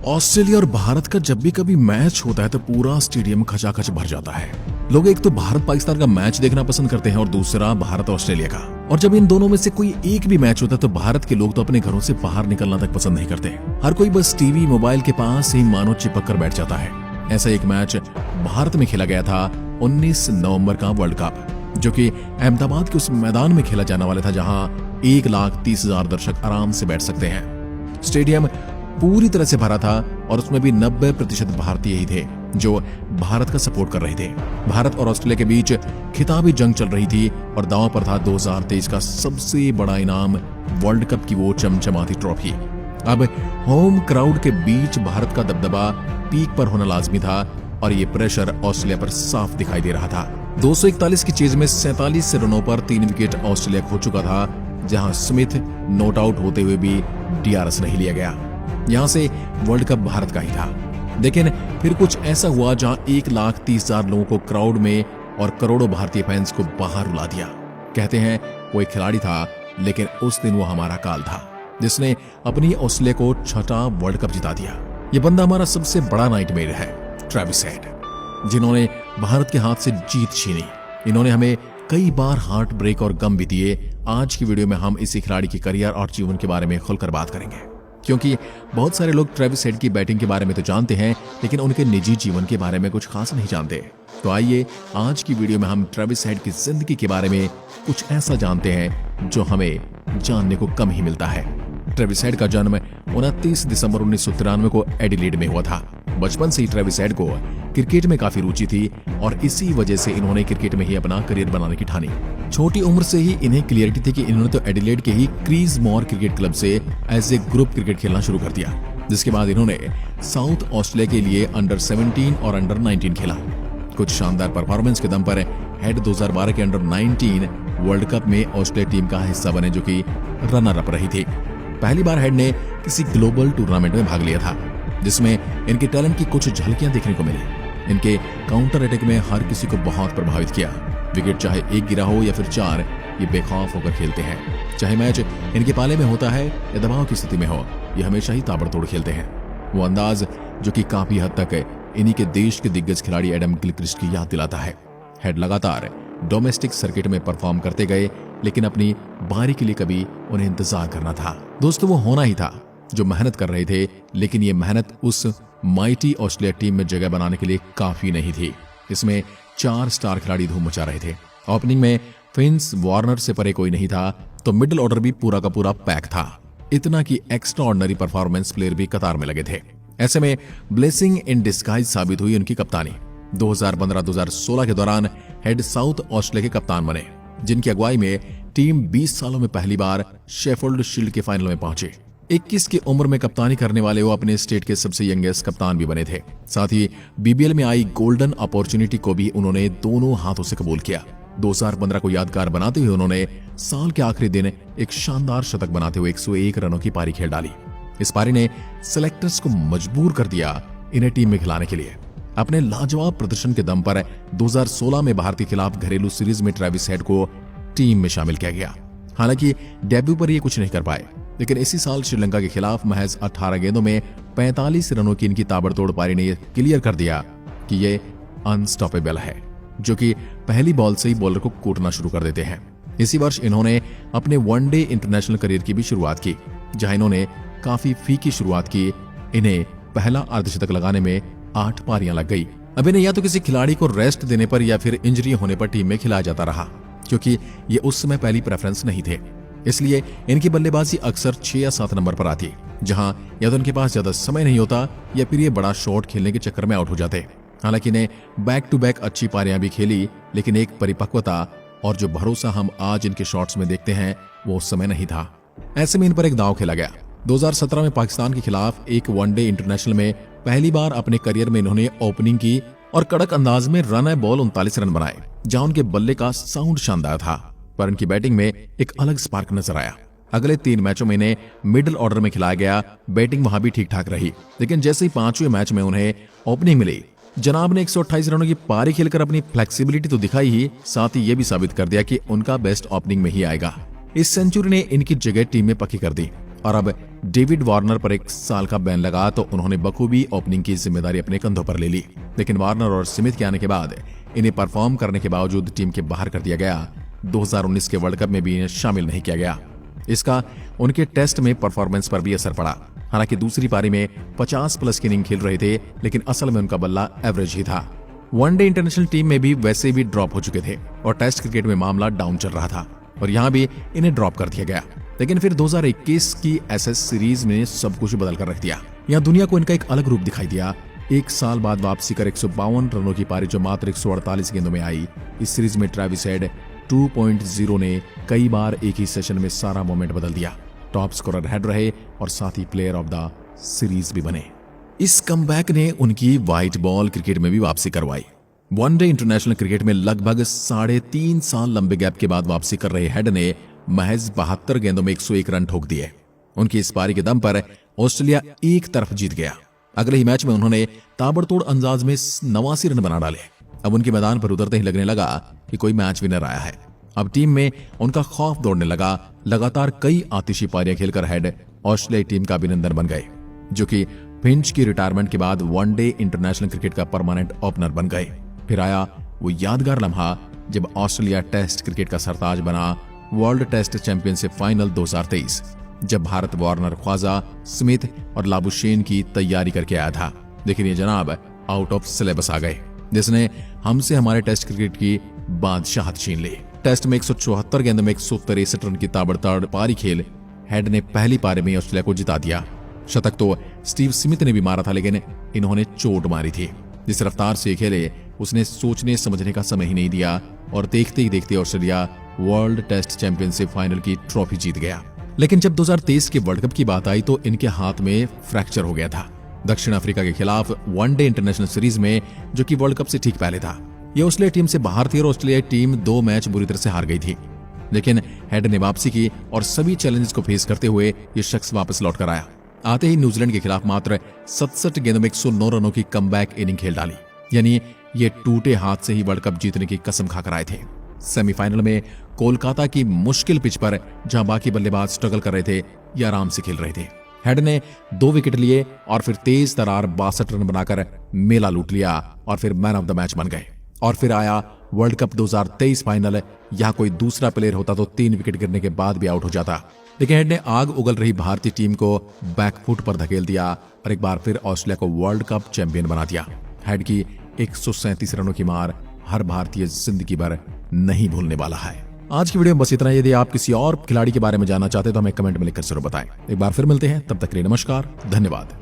Australia और भारत का जब भी कभी मैच होता है तो पूरा स्टेडियम खचाखच भर जाता है। लोग एक तो भारत पाकिस्तान का मैच देखना पसंद करते हैं और दूसरा भारत ऑस्ट्रेलिया का। और जब इन दोनों में से कोई एक भी मैच होता है तो भारत के लोग तो अपने घरों से बाहर निकलना तक पसंद नहीं करते। हर कोई बस टीवी मोबाइल के पास ही मानो चिपक कर बैठ जाता है। ऐसा एक मैच भारत में खेला गया था 19 नवंबर का वर्ल्ड कप, जो कि अहमदाबाद के उस मैदान में खेला जाने वाला था जहां 1,30,000 दर्शक आराम से बैठ सकते हैं। स्टेडियम पूरी तरह से भरा था और उसमें भी 90% भारतीय ही थे जो भारत का सपोर्ट कर रहे थे। भारत और ऑस्ट्रेलिया के बीच खिताबी जंग चल रही थी और दांव पर था 2023 का सबसे बड़ा इनाम वर्ल्ड कप की वो चमचमाती ट्रॉफी। अब होम क्राउड के बीच भारत का दबदबा पीक पर होना लाजमी था और ये प्रेशर ऑस्ट्रेलिया पर साफ दिखाई दे रहा था। 241 की चेज में 47 रनों पर 3 विकेट ऑस्ट्रेलिया खो चुका था, जहां स्मिथ नॉट आउट होते हुए भी डीआरएस नहीं लिया गया। यहां से वर्ल्ड कप भारत का ही था। लेकिन फिर कुछ ऐसा हुआ जहां 1,30,000 लोगों को क्राउड में और करोड़ों भारतीय फैंस को बाहर उला दिया। कहते हैं वो एक खिलाड़ी था, लेकिन उस दिन वो हमारा काल था जिसने अपनी ऑस्ट्रेलिया को 6वां वर्ल्ड कप जिता दिया। ये बंदा हमारा सबसे बड़ा नाइटमेयर है, ट्रेविस हेड, जिन्होंने भारत के हाथ से जीत छीनी। इन्होंने हमें कई बार हार्ट ब्रेक और गम भी दिए। आज की वीडियो में हम इसी खिलाड़ी के करियर और जीवन के बारे में खुलकर बात करेंगे, क्योंकि बहुत सारे लोग ट्रेविस हेड की बैटिंग के बारे में तो जानते हैं, लेकिन उनके निजी जीवन के बारे में कुछ खास नहीं जानते। तो आइए आज की वीडियो में हम ट्रेविस हेड की जिंदगी के बारे में कुछ ऐसा जानते हैं जो हमें जानने को कम ही मिलता है। ट्रेविस हेड का जन्म 29 दिसंबर 1993 को एडिलेड में हुआ था। बचपन से ही ट्रेविस हेड को क्रिकेट में काफी रुचि थी और इसी वजह से इन्होंने क्रिकेट में ही अपना करियर बनाने की ठानी। छोटी उम्र से ही इन्हें क्लियरिटी थी कि इन्होंने तो एडिलेड के ही क्रीजमोर क्रिकेट क्लब से एज ए ग्रुप क्रिकेट खेलना शुरू कर दिया, जिसके बाद इन्होंने साउथ ऑस्ट्रेलिया के लिए अंडर 17 और अंडर 19 खेला। कुछ शानदार परफॉर्मेंस के दम पर हेड 2012 के अंडर 19 वर्ल्ड कप में ऑस्ट्रेलिया टीम का हिस्सा बने, जो कि रनर अप रही थी। पहली बार हेड ने किसी ग्लोबल टूर्नामेंट में भाग लिया था, जिसमें इनके टैलेंट की कुछ झलकियां देखने को मिली। इनके काउंटर अटैक में हर किसी को बहुत प्रभावित किया। विकेट चाहे एक गिरा हो या फिर 4, ये बेखौफ होकर खेलते हैं। चाहे मैच इनके पाले में होता है या दबाव की स्थिति में हो, ये हमेशा ही ताबड़तोड़ खेलते हैं। वो अंदाज जो कि काफी हद तक इन्हीं के देश के दिग्गज खिलाड़ी एडम गिलक्रिस्ट की याद दिलाता है। हेड लगातार डोमेस्टिक सर्किट में परफॉर्म करते गए, लेकिन अपनी बारी के लिए कभी उन्हें इंतजार करना था। दोस्तों, वो होना ही था जो मेहनत कर रहे थे, लेकिन ये मेहनत उस माइटी ऑस्ट्रेलिया टीम में जगह बनाने के लिए काफी नहीं थी। इसमें 4 स्टार खिलाड़ी धूम मचा रहे थे। ओपनिंग में फिंस वार्नर से परे कोई नहीं था, तो मिडिल ऑर्डर भी पूरा का पूरा पैक था। इतना कि एक्स्ट्रा ऑर्डिनरी परफॉर्मेंस प्लेयर भी कतार में लगे थे। ऐसे में ब्लेसिंग इन डिस्गाइज साबित हुई उनकी कप्तानी। 2015-2016 के दौरान हेड साउथ ऑस्ट्रेलिया के कप्तान बने, जिनकी अगुवाई में टीम 20 सालों में पहली बार शेफील्ड शील्ड के फाइनल में पहुंचे। 21 की उम्र में कप्तानी करने वाले वो अपने स्टेट के सबसे यंगेस्ट कप्तान भी बने थे। साथ ही बीबीएल में आई गोल्डन अपॉर्चुनिटी को भी उन्होंने दोनों हाथों से कबूल किया। 2015 को यादगार बनाते हुए उन्होंने साल के आखिरी दिन एक शानदार शतक बनाते हुए 101 रनों की पारी खेल डाली। इस पारी ने सिलेक्टर्स को मजबूर कर दिया इन्हें टीम में खिलाने के लिए। अपने लाजवाब प्रदर्शन के दम पर 2016 में भारत के खिलाफ घरेलू सीरीज में ट्रेविस हेड को टीम में शामिल किया गया। हालांकि डेब्यू पर ये कुछ नहीं कर पाए, लेकिन इसी साल श्रीलंका के खिलाफ महज 18 गेंदों में 45 रनों की इनकी ताबड़तोड़ पारी ने क्लियर कर दिया कि ये अनस्टॉपेबल है, जो कि पहली बॉल से ही बॉलर को कूटना शुरू कर देते हैं। इसी वर्ष इन्होंने अपने वनडे इंटरनेशनल करियर की भी शुरुआत की, जहां इन्होंने काफी फीकी शुरुआत की। इन्हें पहला अर्धशतक लगाने में 8 पारियां लग गई। अब इन्हें या तो किसी खिलाड़ी को रेस्ट देने पर या फिर इंजरी होने पर टीम में खिलाया जाता रहा, क्योंकि ये उस समय पहली प्रेफरेंस नहीं थे। इसलिए इनकी बल्लेबाजी अक्सर 6 या 7 नंबर पर आती, जहां या तो इनके पास ज्यादा समय नहीं होता या फिर ये बड़ा शॉट खेलने के चक्कर में आउट हो जाते। हालांकि इन्हें बैक टू बैक अच्छी पारियां भी खेली, लेकिन एक परिपक्वता और जो भरोसा हम आज इनके शॉट्स में देखते हैं वो उस समय नहीं था। ऐसे में इन पर एक दांव खेला गया। 2017 में पाकिस्तान के खिलाफ एक वनडे इंटरनेशनल में पहली बार अपने करियर में इन्होंने ओपनिंग की और कड़क अंदाज में रन ए बॉल 39 रन बनाए, जहां उनके बल्ले का साउंड शानदार था, पर इनकी बैटिंग में एक अलग स्पार्क नजर आया। अगले 3 मैचों में इन्हें मिडिल ऑर्डर में खिलाया गया। बैटिंग वहां भी ठीक ठाक रही, लेकिन जैसे ही 5वें मैच में उन्हें ओपनिंग मिली, जनाब ने 128 रनों की पारी खेलकर अपनी फ्लेक्सिबिलिटी तो दिखाई ही, साथ ही ये भी साबित कर दिया कि उनका बेस्ट ओपनिंग में ही आएगा। इस सेंचुरी ने इनकी जगह टीम में पक्की कर दी और अब डेविड वार्नर पर 1 साल का बैन लगा तो उन्होंने बखूबी ओपनिंग की जिम्मेदारी अपने कंधों पर ले ली। लेकिन वार्नर और स्मिथ के आने के बाद इन्हें परफॉर्म करने के बावजूद टीम के बाहर कर दिया गया। 2019 के वर्ल्ड कप में भी इन्हें शामिल नहीं किया गया। इसका उनके टेस्ट में परफॉर्मेंस पर भी असर पड़ा। हालांकि दूसरी पारी में 50+ की इनिंग खेल रहे थे, लेकिन असल में उनका बल्ला एवरेज ही था। वनडे इंटरनेशनल टीम में भी वैसे भी ड्रॉप हो चुके थे और टेस्ट क्रिकेट में मामला डाउन चल रहा था और यहां भी इन्हें ड्रॉप कर दिया गया। लेकिन फिर 2021 की एसएस सीरीज में सब कुछ बदल कर रख दिया। यहां दुनिया को इनका एक अलग रूप दिखाई दिया। 1 साल बाद वापसी कर 152 रनों की पारी जो मात्र 148 गेंदों में आई। इस सीरीज में ट्रेविस हेड 2.0 ने कई बार एक ही सेशन में सारा मोमेंट बदल दिया। टॉप स्कोरर हेड रहे और साथ ही प्लेयर ऑफ द सीरीज भी बने। इस कमबैक ने उनकी व्हाइट बॉल क्रिकेट में भी वापसी करवाई। वनडे इंटरनेशनल क्रिकेट में लगभग 3.5 साल लंबे गैप के बाद वापसी कर रहे हेड ने महज 72 गेंदों में 101 रन ठोक दिए। उनकी इस पारी के दम पर ऑस्ट्रेलिया एक तरफ जीत गया। अगले ही मैच में उन्होंने ताबड़तोड़ अंदाज में 89 रन बना डाले। अब उनके मैदान पर उतरते ही लगने लगा कि कोई मैच विनर आया है। अब टीम में उनका खौफ दौड़ने लगा। लगातार कई आतिशी पारियां खेलकर हेड ऑस्ट्रेलियाई टीम का अभिनंदन बन गए, जो कि फिंच की रिटायरमेंट के बाद वनडे इंटरनेशनल क्रिकेट का परमानेंट ओपनर बन गए। फिर आया वो यादगार लम्हा जब ऑस्ट्रेलिया टेस्ट क्रिकेट का सरताज बना। वर्ल्ड टेस्ट चैंपियनशिप फाइनल 2023, जब भारत वार्नर, ख्वाजा, स्मिथ और लाबुशेन की तैयारी करके आया था। लेकिन ये जनाब आउट ऑफ सिलेबस आ गए, जिसने हमसे हमारे टेस्ट क्रिकेट की बादशाहत छीन ली। टेस्ट में 174 गेंदों में 163 रन की ताबड़तोड़ पारी खेल हेड ने पहली पारी में ऑस्ट्रेलिया को जिता दिया। शतक तो स्टीव स्मिथ ने भी मारा था, लेकिन इन्होंने चोट मारी थी। जिस रफ्तार से खेले उसने सोचने समझने का समय ही नहीं दिया और देखते ही देखते Australia World Test Championship final की ट्रॉफी जीत गया। लेकिन जब 2023 के वर्ल्ड कप की बात आई तो इनके हाथ में फ्रैक्चर हो गया था। दक्षिण अफ्रीका के खिलाफ वनडे इंटरनेशनल सीरीज में, जो कि वर्ल्ड कप से ठीक पहले था। ये ऑस्ट्रेलिया टीम से बाहर थी और ऑस्ट्रेलियाई टीम 2 मैच बुरी तरह से हार गई थी। लेकिन हेड ने वापसी की और सभी चैलेंजेस को फेस करते हुए ये शख्स वापस लौट कर आया। आते ही न्यूजीलैंड के खिलाफ मात्र 67 गेंदों में 109 रनों की कमबैक इनिंग खेल डाली। यानी ये टूटे हाथ से ही वर्ल्ड कप जीतने की कसम खाकर आए थे। सेमीफाइनल में कोलकाता की मुश्किल पिच पर, जहां बाकी बल्लेबाज स्ट्रगल कर रहे थे, ये आराम से खेल रहे थे। हेड ने 2 विकेट लिए और फिर तेज तरार 62 रन बनाकर मेला लूट लिया और फिर मैन ऑफ द मैच बन गए। और फिर आया वर्ल्ड कप 2023 फाइनल। यहां कोई दूसरा प्लेयर होता तो 3 विकेट गिरने के बाद भी आउट हो जाता। लेकिन हेड ने आग उगल रही भारतीय टीम को बैकफुट पर धकेल दिया और एक बार फिर ऑस्ट्रेलिया को वर्ल्ड कप चैंपियन बना दिया। हेड की 137 रनों की मार हर भारतीय जिंदगी भर नहीं भूलने वाला है। आज की वीडियो में बस इतना। यदि आप किसी और खिलाड़ी के बारे में जानना चाहते हैं तो हमें कमेंट में लिखकर जरूर बताएं। एक बार फिर मिलते हैं, तब तक के लिए नमस्कार, धन्यवाद।